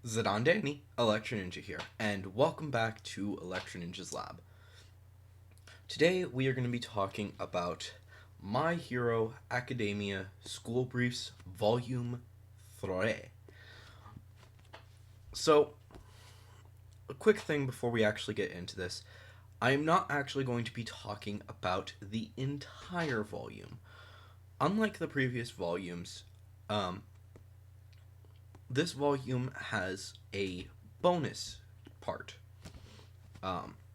Zadandani, Electro Ninja here, and welcome back to Electro Ninja's Lab. Today we are going to be talking about My Hero Academia School Briefs Volume 3. So, a quick thing before we actually get into this. I am not actually going to be talking about the entire volume. Unlike the previous volumes, um, this volume has a bonus part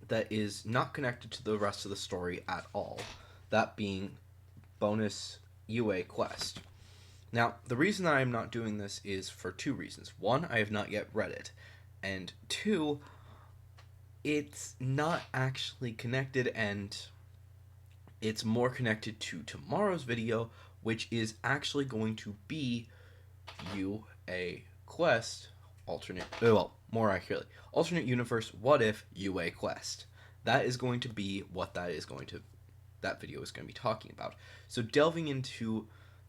that is not connected to the rest of the story at all. That being bonus UA quest. Now, the reason that I'm not doing this is for two reasons. One, I have not yet read it. And two, it's not actually connected, and it's more connected to tomorrow's video, which is actually going to be UA quest more accurately, alternate universe what if UA quest. That is going to be what that video is going to be talking about. So delving into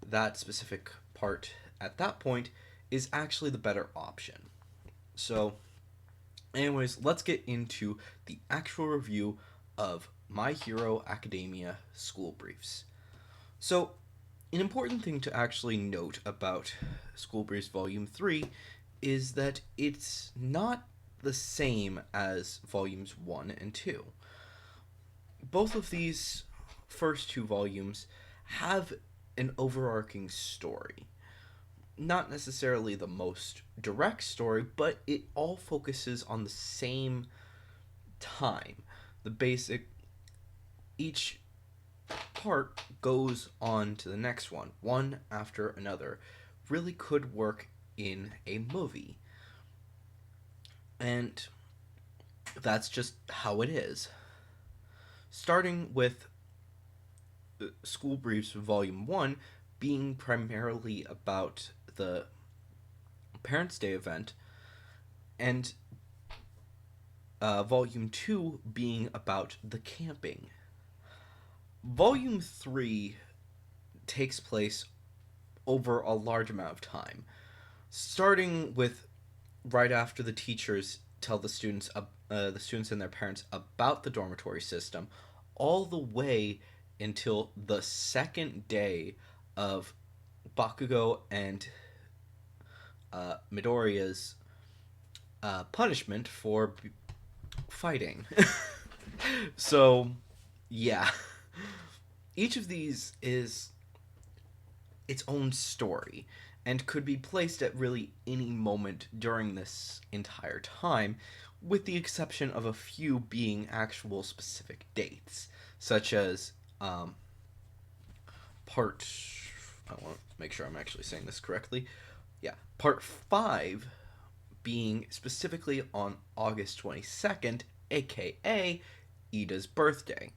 that specific part at that point is actually the better option. So anyways, let's get into the actual review of My Hero Academia School Briefs. So an important thing to actually note about School Briefs Volume 3 is that it's not the same as Volumes 1 and 2. Both of these first two volumes have an overarching story. Not necessarily the most direct story, but it all focuses on the same time. The basic. Each part goes on to the next one after another. Really could work in a movie. And that's just how it is. Starting with School Briefs Volume 1 being primarily about the Parents' Day event, and Volume 2 being about the camping. Volume 3 takes place over a large amount of time, starting with right after the teachers tell the students and their parents about the dormitory system, all the way until the second day of Bakugo and Midoriya's punishment for fighting. So, yeah. Each of these is its own story and could be placed at really any moment during this entire time, with the exception of a few being actual specific dates, such as part. I want to make sure I'm actually saying this correctly. Yeah, part 5 being specifically on August 22nd, aka Ida's birthday.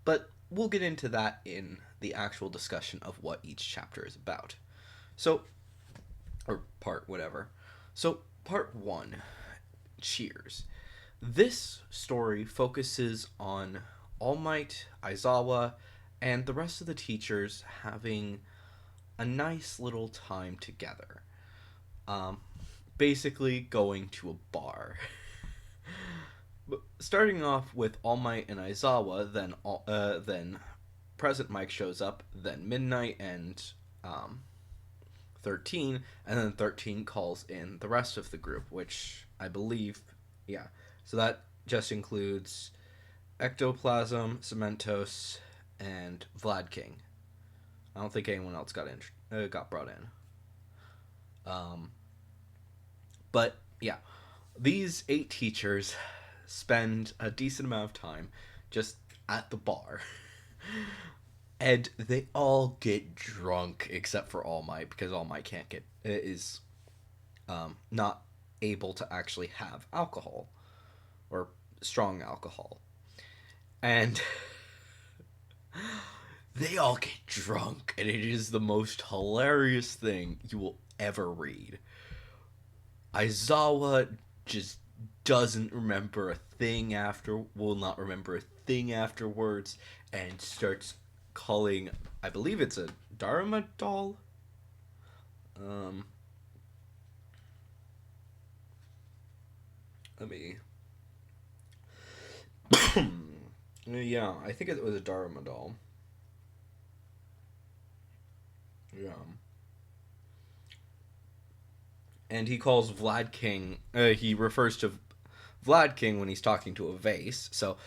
But we'll get into that in the actual discussion of what each chapter is about. So, or part whatever. So, part 1, Cheers. This story focuses on All Might, Aizawa, and the rest of the teachers having a nice little time together. Um, Basically going to a bar. Starting off with All Might and Aizawa, then Present Mike shows up, then Midnight and 13, and then 13 calls in the rest of the group, which I believe, yeah. So that just includes Ectoplasm, Cementos, and Vlad King. I don't think anyone else got brought in. But yeah, these 8 teachers spend a decent amount of time just at the bar. And they all get drunk except for All Might, because All Might is not able to actually have alcohol or strong alcohol. And they all get drunk, and it is the most hilarious thing you will ever read. Aizawa just doesn't remember a thing will not remember a thing afterwards, and starts calling, I believe it's a Dharma doll. Um, Let me. Yeah, I think it was a Dharma doll. Yeah. And he calls Vlad King. He refers to Vlad King when he's talking to a vase. So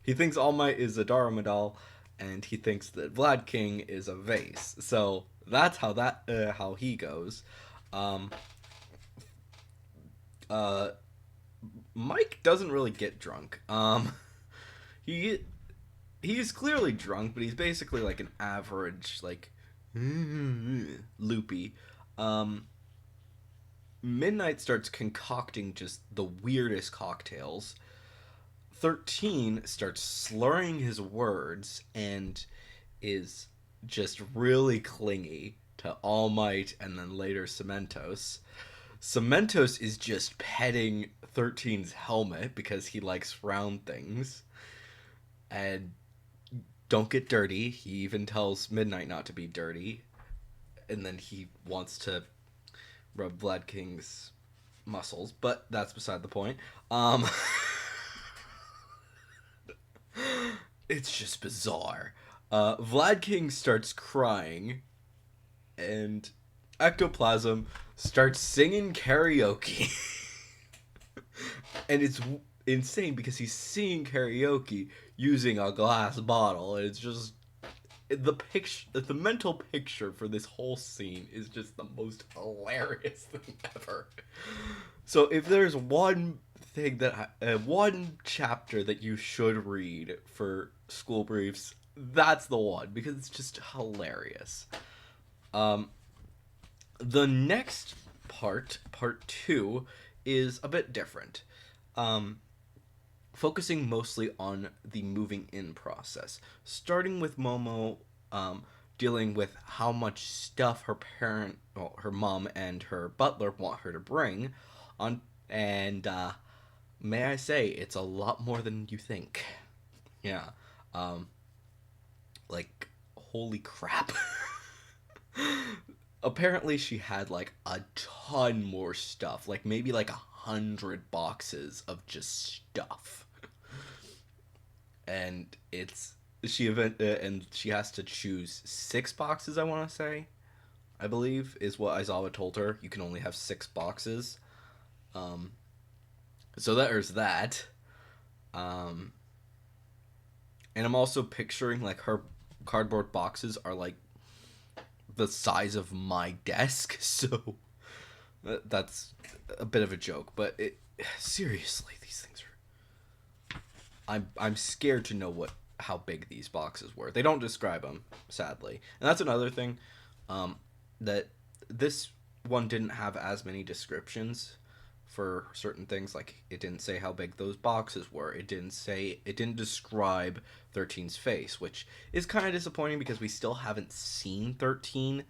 he thinks All Might is a Dharma doll, and he thinks that Vlad King is a vase. So that's how he goes. Um, uh, Mike doesn't really get drunk. He he's clearly drunk, but he's basically like an average like loopy. Um, Midnight starts concocting just the weirdest cocktails. 13 starts slurring his words and is just really clingy to All Might and then later Cementos. Cementos is just petting 13's helmet because he likes round things. And don't get dirty. He even tells Midnight not to be dirty. And then he wants to rub Vlad King's muscles, but that's beside the point. It's just bizarre. Vlad King starts crying, and Ectoplasm starts singing karaoke. And it's insane because he's singing karaoke using a glass bottle, and it's just the mental picture for this whole scene is just the most hilarious thing ever. So if there's one thing that one chapter that you should read for school briefs, that's the one because it's just hilarious. Um, the next part 2, is a bit different. Focusing mostly on the moving in process, starting with Momo dealing with how much stuff her mom and her butler want her to bring on, and may I say, it's a lot more than you think. Yeah, um, like holy crap. Apparently, she had like a ton more stuff, like maybe like 100 boxes of just stuff, and and she has to choose 6 boxes. I want to say, I believe is what Aizawa told her. You can only have 6 boxes. Um, so there's that. Um, and I'm also picturing like her cardboard boxes are like the size of my desk, so that's a bit of a joke. But seriously, these things are. I'm scared to know how big these boxes were. They don't describe them, sadly, and that's another thing. That this one didn't have as many descriptions for certain things. Like it didn't say how big those boxes were. It didn't describe 13's face, which is kind of disappointing because we still haven't seen 13.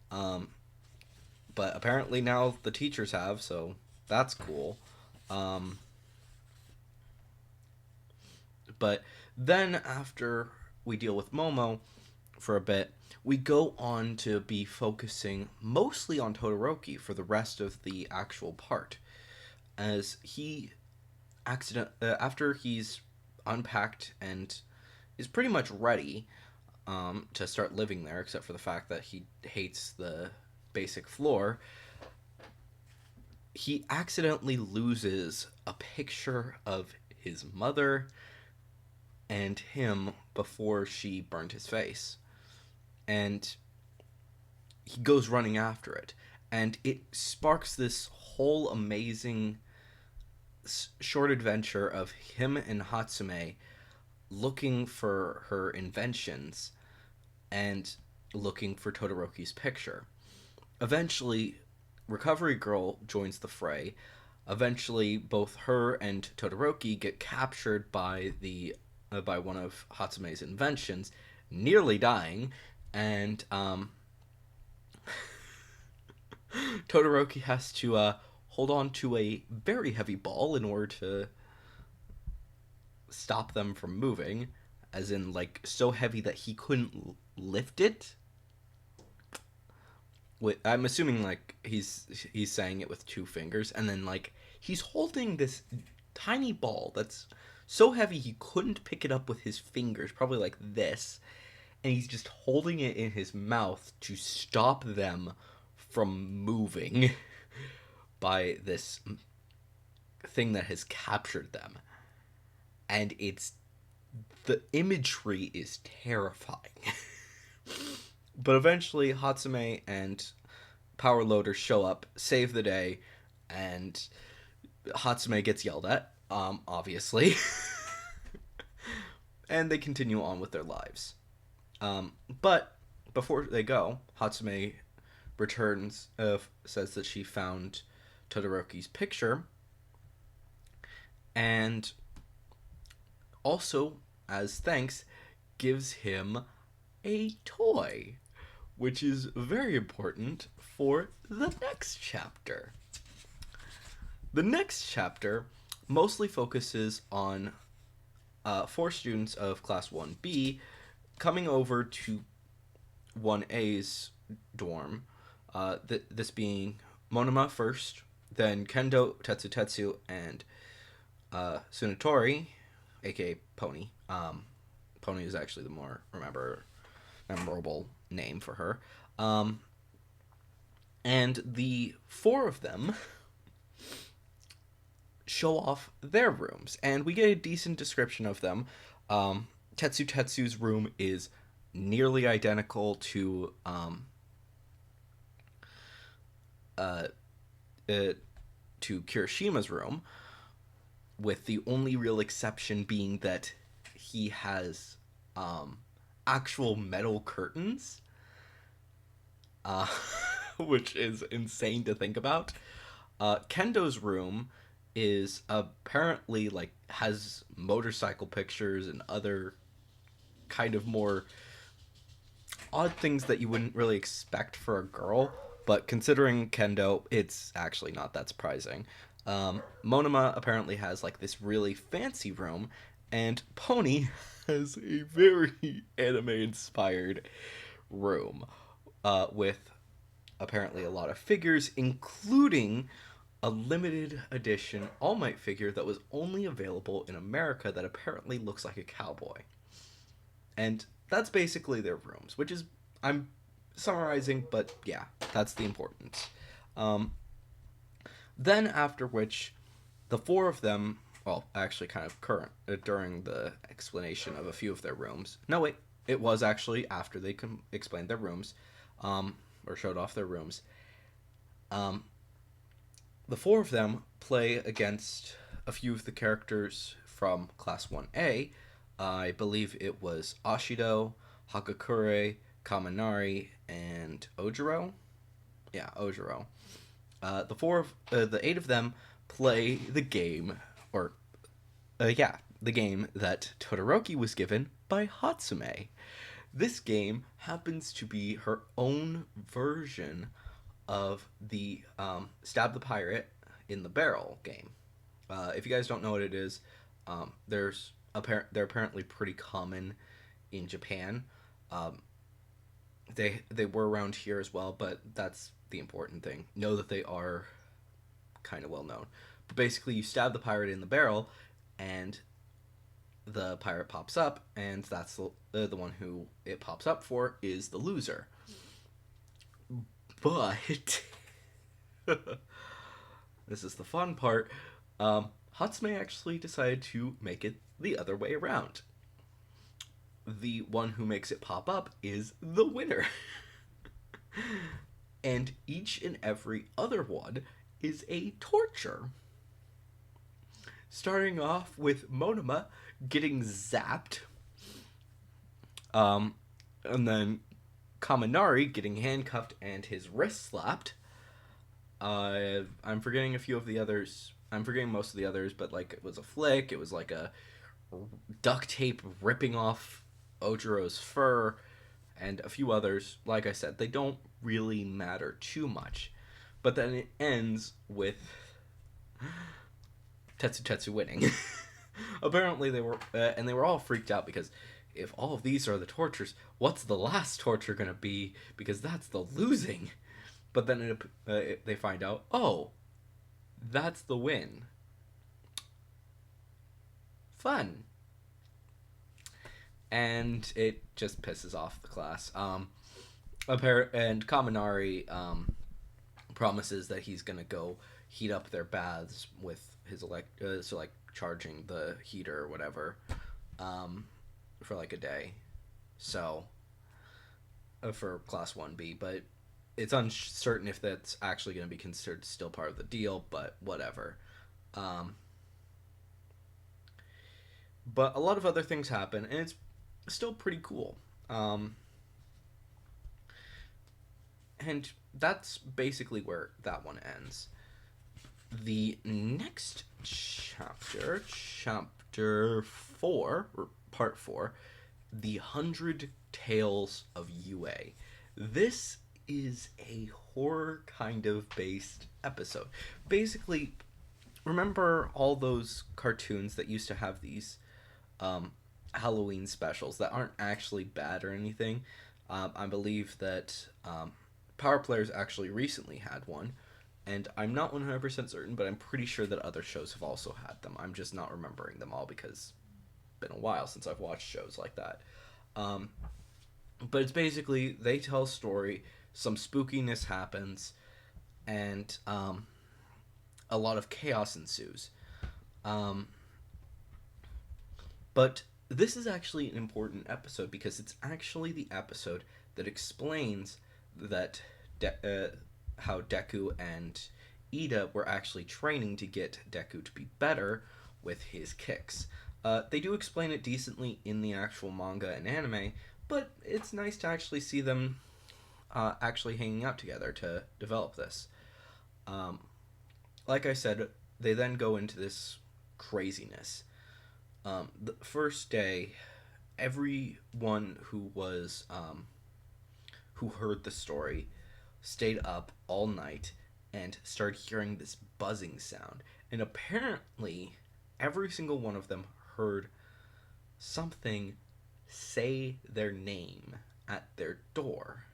But apparently now the teachers have, so that's cool. Um, but then after we deal with Momo for a bit, we go on to be focusing mostly on Todoroki for the rest of the actual part, as he after he's unpacked and is pretty much ready to start living there, except for the fact that he hates the basic floor. He accidentally loses a picture of his mother and him before she burned his face, and he goes running after it, and it sparks this whole amazing short adventure of him and Hatsume looking for her inventions and looking for Todoroki's picture. Eventually, Recovery Girl joins the fray. Eventually, both her and Todoroki get captured by one of Hatsume's inventions, nearly dying, and Todoroki has to hold on to a very heavy ball in order to stop them from moving, as in like so heavy that he couldn't lift it. I'm assuming like he's saying it with two fingers, and then like he's holding this tiny ball that's so heavy he couldn't pick it up with his fingers, probably like this, and he's just holding it in his mouth to stop them from moving by this thing that has captured them. And the imagery is terrifying. But eventually Hatsume and Power Loader show up, save the day, and Hatsume gets yelled at, obviously. And they continue on with their lives. But before they go, Hatsume returns, says that she found Todoroki's picture, and also, as thanks, gives him a toy, which is very important for the next chapter. The next chapter mostly focuses on 4 students of Class 1B coming over to 1A's dorm, this being Monoma first, then Kendo, Tetsu, and Tsunatori, aka Pony. Pony is actually the more memorable name for her. And the 4 of them show off their rooms, and we get a decent description of them. Tetsu's room is nearly identical to Kirishima's room, with the only real exception being that he has actual metal curtains, which is insane to think about. Kendo's room is apparently like has motorcycle pictures and other kind of more odd things that you wouldn't really expect for a girl, but considering Kendo, it's actually not that surprising. Monoma apparently has like this really fancy room, and Pony has a very anime inspired room, with apparently a lot of figures, including a limited edition All Might figure that was only available in America that apparently looks like a cowboy. And that's basically their rooms, which is, I'm summarizing, but yeah, that's the importance. Then after which, the 4 of them, well, actually kind of current, during the explanation of a few of their rooms. No, wait, it was actually after they explained their rooms, or showed off their rooms. The 4 of them play against a few of the characters from Class 1A. I believe it was Ashido, Hakakure, Kaminari, and Ojiro. Yeah, Ojiro. The 8 of them play the game, the game that Todoroki was given by Hatsume. This game happens to be her own version of the Stab the Pirate in the Barrel game. If you guys don't know what it is, they're apparently pretty common in Japan. They were around here as well, but that's the important thing. Know that they are kind of well known. But basically, you stab the pirate in the barrel, and the pirate pops up, and that's the one who it pops up for is the loser. But this is the fun part. Hatsume actually decided to make it the other way around. The one who makes it pop up is the winner. And each and every other one is a torture. Starting off with Monoma getting zapped. And then Kaminari getting handcuffed and his wrist slapped. I'm forgetting a few of the others. I'm forgetting most of the others, but like it was a flick. It was like a duct tape ripping off Ojiro's fur, and a few others. Like I said, they don't really matter too much. But then it ends with Tetsu winning. Apparently they were all freaked out because if all of these are the tortures, what's the last torture gonna be? Because that's the losing. But then they find out, oh, that's the win. Fun. And it just pisses off the class. And Kaminari promises that he's gonna go heat up their baths with his so like charging the heater or whatever, for like a day. So for class 1B, but it's uncertain if that's actually going to be considered still part of the deal, but whatever. But a lot of other things happen, and it's still pretty cool. And that's basically where that one ends. The next chapter, chapter 4, or part 4, The 100 Tales of UA. This is a horror kind of based episode. Basically, remember all those cartoons that used to have these Halloween specials that aren't actually bad or anything? I believe that Power Players actually recently had one, and I'm not 100% certain, but I'm pretty sure that other shows have also had them. I'm just not remembering them all because it's been a while since I've watched shows like that. But it's basically, they tell a story, some spookiness happens, and a lot of chaos ensues. But this is actually an important episode because it's actually the episode that explains that how Deku and Ida were actually training to get Deku to be better with his kicks. They do explain it decently in the actual manga and anime, but it's nice to actually see them actually hanging out together to develop this. Like I said, they then go into this craziness. The first day, everyone who was who heard the story stayed up all night and started hearing this buzzing sound. And apparently, every single one of them heard something say their name at their door.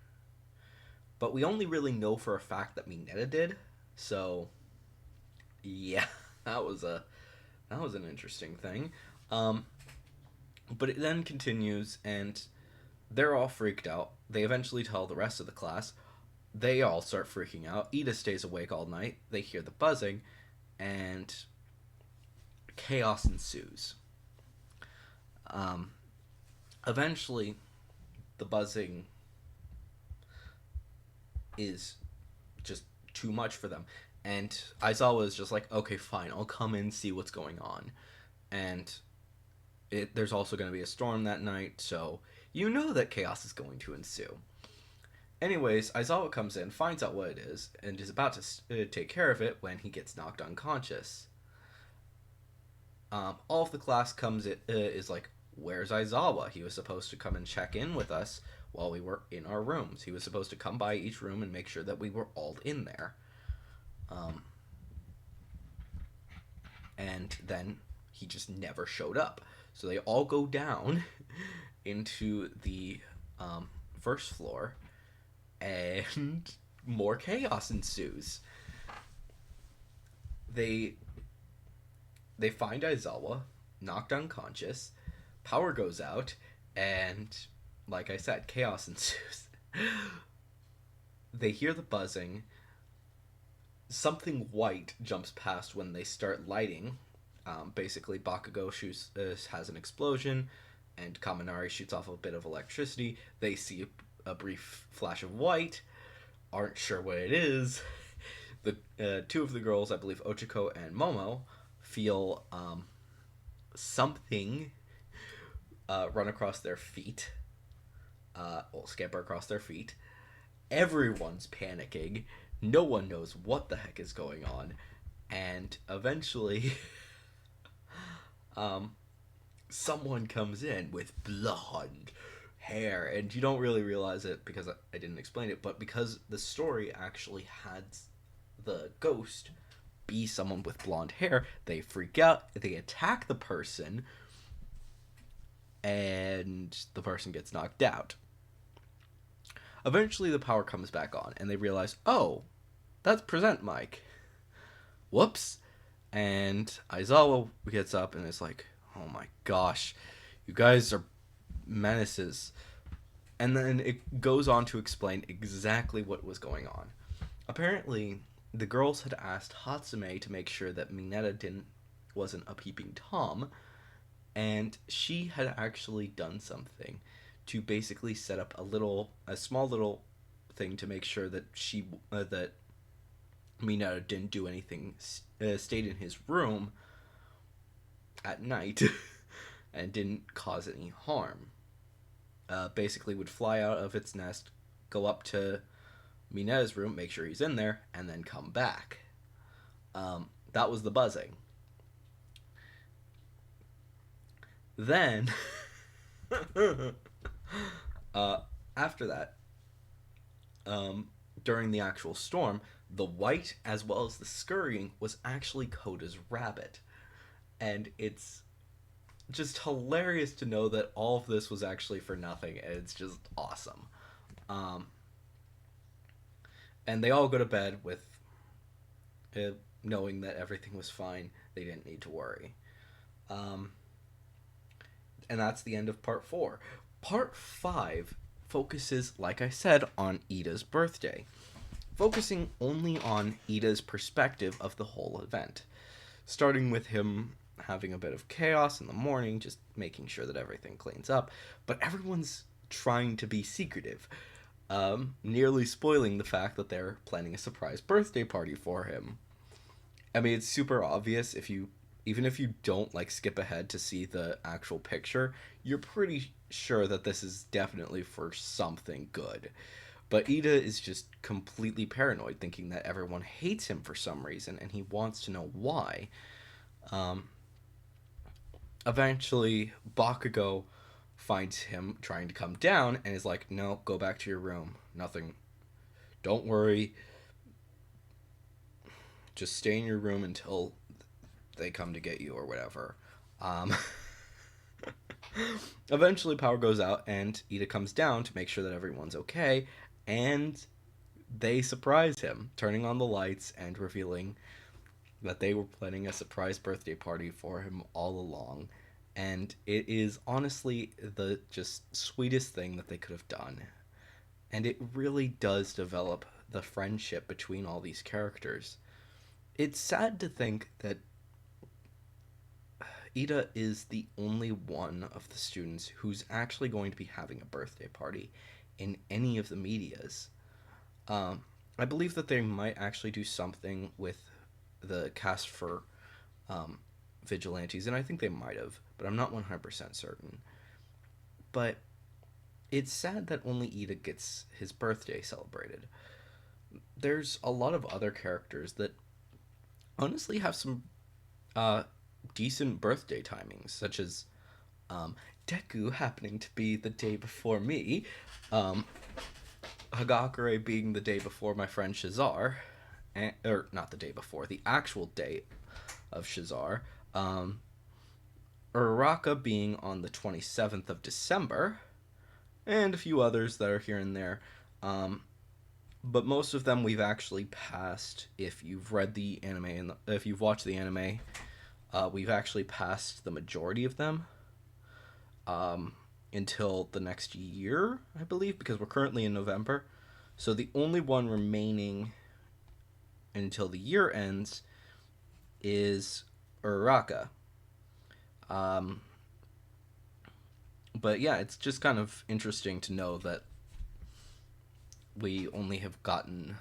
But we only really know for a fact that Mineta did. So, yeah, that was an interesting thing. But it then continues, and they're all freaked out. They eventually tell the rest of the class. They all start freaking out. Ida stays awake all night. They hear the buzzing, and chaos ensues. Eventually, the buzzing is just too much for them. And Aizawa is just like, okay, fine, I'll come in and see what's going on. And there's also going to be a storm that night, so you know that chaos is going to ensue. Anyways, Aizawa comes in, finds out what it is, and is about to take care of it when he gets knocked unconscious. All of the class is like, where's Aizawa? He was supposed to come and check in with us while we were in our rooms. He was supposed to come by each room and make sure that we were all in there. And then he just never showed up. So they all go down into the first floor, and more chaos ensues. They find Aizawa knocked unconscious, power goes out, and like I said, chaos ensues. They hear the buzzing. Something white jumps past when they start lighting. Basically, Bakugo has an explosion, and Kaminari shoots off a bit of electricity. They see a brief flash of white, aren't sure what it is. The two of the girls, I believe Ochiko and Momo, feel something run across their feet. Scamper across their feet. Everyone's panicking. No one knows what the heck is going on. And eventually, someone comes in with blonde hair. And you don't really realize it because I didn't explain it. But because the story actually had the ghost be someone with blonde hair, they freak out. They attack the person. And the person gets knocked out. Eventually, the power comes back on, and they realize, oh, that's present mic. Whoops. And Aizawa gets up and is like, oh my gosh, you guys are menaces. And then it goes on to explain exactly what was going on. Apparently, the girls had asked Hatsume to make sure that Mineta wasn't a peeping Tom, and she had actually done something to basically set up a small little thing to make sure that that Mineta didn't do anything, stayed in his room at night, and didn't cause any harm. Basically, would fly out of its nest, go up to Mineta's room, make sure he's in there, and then come back. That was the buzzing. Then, after that, during the actual storm, the white as well as the scurrying was actually Koda's rabbit. And it's just hilarious to know that all of this was actually for nothing, and it's just awesome. And they all go to bed with knowing that everything was fine. They didn't need to worry. And that's the end of part 4. Part 5 focuses, like I said, on Ida's birthday, focusing only on Ida's perspective of the whole event, starting with him having a bit of chaos in the morning, just making sure that everything cleans up, but everyone's trying to be secretive, nearly spoiling the fact that they're planning a surprise birthday party for him. I mean, it's super obvious even if you don't skip ahead to see the actual picture, you're pretty sure that this is definitely for something good. But Ida is just completely paranoid, thinking that everyone hates him for some reason, and he wants to know why. Eventually, Bakugo finds him trying to come down and is like, no, go back to your room. Nothing. Don't worry. Just stay in your room until they come to get you or whatever. Eventually, power goes out and Ida comes down to make sure that everyone's okay, and they surprise him, turning on the lights and revealing that they were planning a surprise birthday party for him all along. And it is honestly the just sweetest thing that they could have done. And it really does develop the friendship between all these characters. It's sad to think that Ida is the only one of the students who's actually going to be having a birthday party in any of the medias. I believe that they might actually do something with the cast for Vigilantes, and I think they might have, but I'm not 100% certain. But it's sad that only Ida gets his birthday celebrated. There's a lot of other characters that honestly have some decent birthday timings, such as Deku happening to be the day before me, Hagakure being the day before my friend Shazar, or not the day before, the actual day of Shazar, Uraraka being on the 27th of December, and a few others that are here and there. But most of them we've actually passed. If you've read the anime and if you've watched the anime, we've actually passed the majority of them until the next year, I believe, because we're currently in November. So the only one remaining until the year ends is Uraraka. But yeah, it's just kind of interesting to know that we only have gotten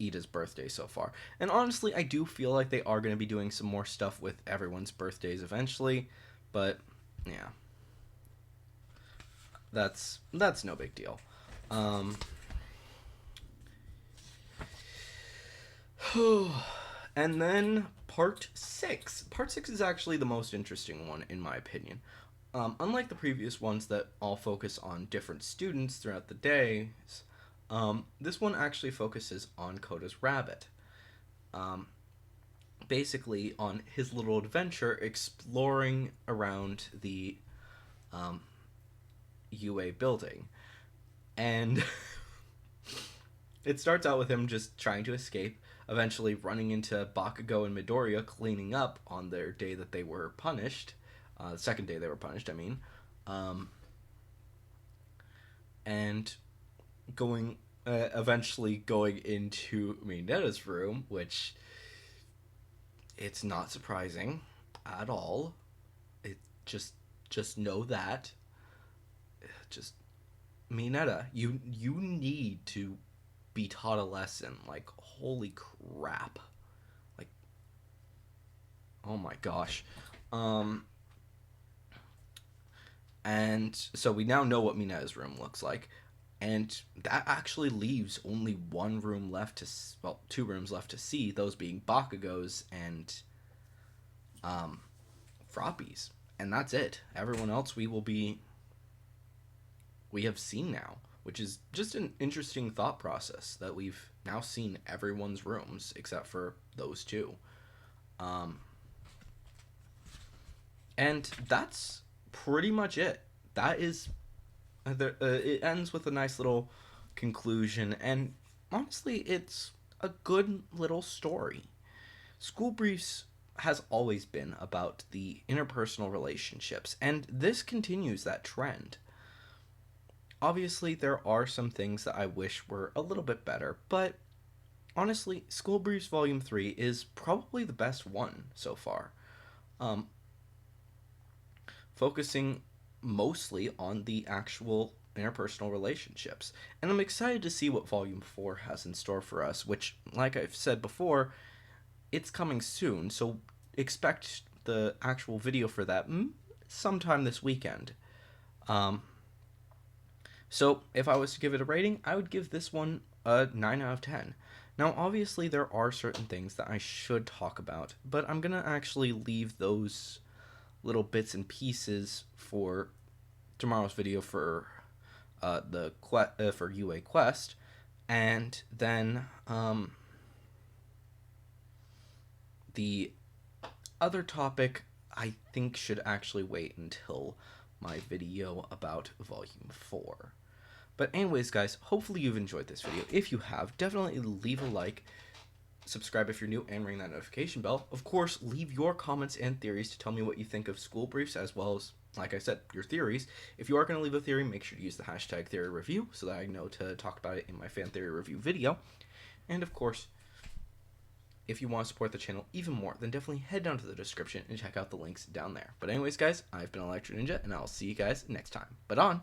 Ida's birthday so far. And honestly, I do feel like they are going to be doing some more stuff with everyone's birthdays eventually, but yeah. That's no big deal. And then part 6. Part 6 is actually the most interesting one, in my opinion. Unlike the previous ones that all focus on different students throughout the days, this one actually focuses on Koda's rabbit. Basically on his little adventure exploring around the UA building. And It starts out with him just trying to escape, eventually running into Bakugo and Midoriya cleaning up on their day that they were punished. The second day they were punished, I mean. Um, and going eventually going into Minetta's room, which it's not surprising at all. It just know that. Just Minetta, you need to be taught a lesson. Like, holy crap. Like, oh my gosh. Um and so we now know what Minetta's room looks like. And that actually leaves only one room left to, well, two rooms left to see, those being Bakugo's and um, Froppy's. And that's it. Everyone else we have seen now, which is just an interesting thought process that we've now seen everyone's rooms except for those two. Um, and that's pretty much it. That is it ends with a nice little conclusion, and honestly, it's a good little story. School Briefs has always been about the interpersonal relationships, and this continues that trend. Obviously, there are some things that I wish were a little bit better, but honestly, School Briefs Volume 3 is probably the best one so far. Um, Focusing mostly on the actual interpersonal relationships. And I'm excited to see what Volume 4 has in store for us, which, like I've said before, it's coming soon, so expect the actual video for that sometime this weekend. Um, so if I was to give it a rating, I would give this one a 9 out of 10. Now, obviously, there are certain things that I should talk about, but I'm going to actually leave those little bits and pieces for tomorrow's video for for UA Quest, and then the other topic I think should actually wait until my video about Volume 4. But anyways, guys, hopefully you've enjoyed this video. If you have, definitely leave a like, subscribe if you're new, and ring that notification bell. Of course, leave your comments and theories to tell me what you think of School Briefs, as well as, like I said, your theories. If you are going to leave a theory, make sure to use the hashtag theory review so that I know to talk about it in my fan theory review video. And of course, if you want to support the channel even more, then definitely head down to the description and check out the links down there. But anyways, guys, I've been Electro Ninja, and I'll see you guys next time. But on!